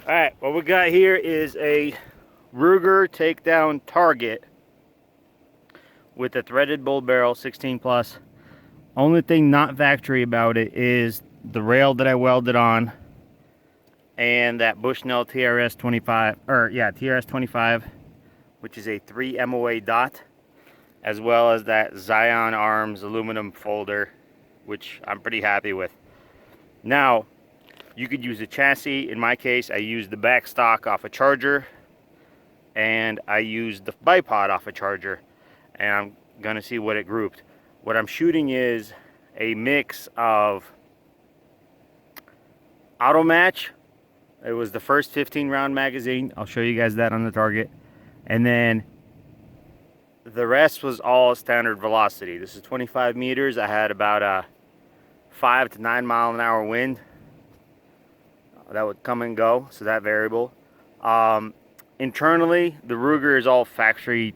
All right, what we got here is a Ruger takedown target with a threaded bull barrel 16 plus. Only thing not factory about it is the rail that I welded on and that Bushnell trs-25, trs-25, which is a 3 MOA dot, as well as that Zion Arms aluminum folder, which I'm pretty happy with. Now, you could use a chassis. In my case, I used the back stock off a Charger, and I used the bipod off a Charger, and I'm gonna see what it grouped. What I'm shooting is a mix of auto match. It was the first 15 round magazine. I'll show you guys that on the target. And then the rest was all standard velocity. This is 25 meters. I had about a 5 to 9 mile an hour wind. That would come and go, so that variable. Internally, the Ruger is all factory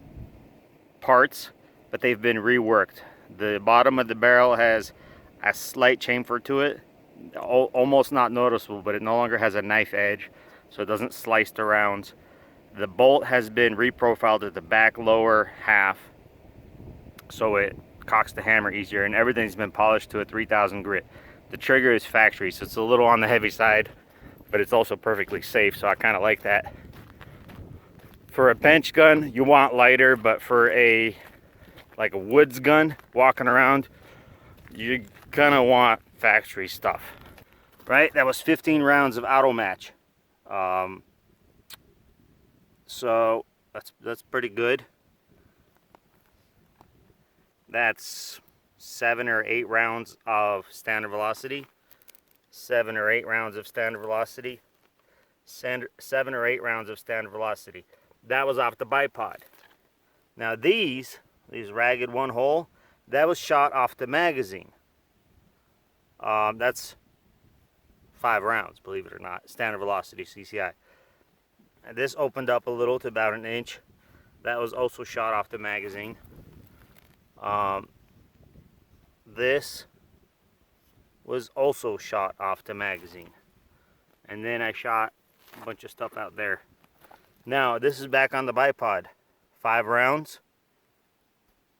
parts, but they've been reworked. The bottom of the barrel has a slight chamfer to it, almost not noticeable, but it no longer has a knife edge, so it doesn't slice the rounds. The bolt has been reprofiled at the back lower half, so it cocks the hammer easier, and everything's been polished to a 3000 grit. The trigger is factory, so it's a little on the heavy side, but it's also perfectly safe, so I kind of like that. For a bench gun, you want lighter, but for a woods gun, walking around, you kind of want factory stuff, right? That was 15 rounds of auto match. So that's pretty good. That's 7 or 8 rounds of standard velocity. 7 or 8 rounds of standard velocity. 7 or 8 rounds of standard velocity. That was off the bipod. Now these ragged one hole, that was shot off the magazine. That's 5 rounds, believe it or not, standard velocity CCI. And this opened up a little to about 1 inch. That was also shot off the magazine. This was also shot off the magazine. And then I shot a bunch of stuff out there. Now, this is back on the bipod. 5 rounds.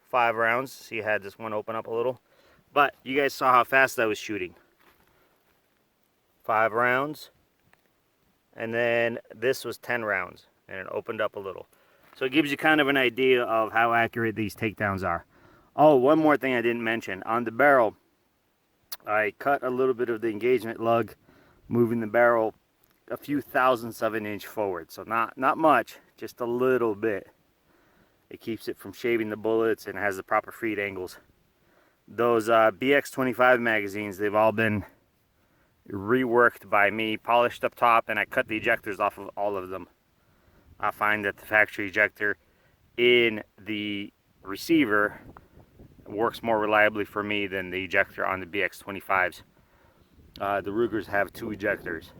5 rounds. See, I had this one open up a little. But you guys saw how fast I was shooting. 5 rounds. And then this was 10 rounds. And it opened up a little. So it gives you kind of an idea of how accurate these takedowns are. Oh, one more thing I didn't mention. On the barrel, I cut a little bit of the engagement lug, moving the barrel a few thousandths of an inch forward. So not much, just a little bit. It keeps it from shaving the bullets and has the proper feed angles. Those BX-25 magazines, they've all been reworked by me, polished up top, and I cut the ejectors off of all of them. I find that the factory ejector in the receiver works more reliably for me than the ejector on the BX-25s. The Rugers have 2 ejectors.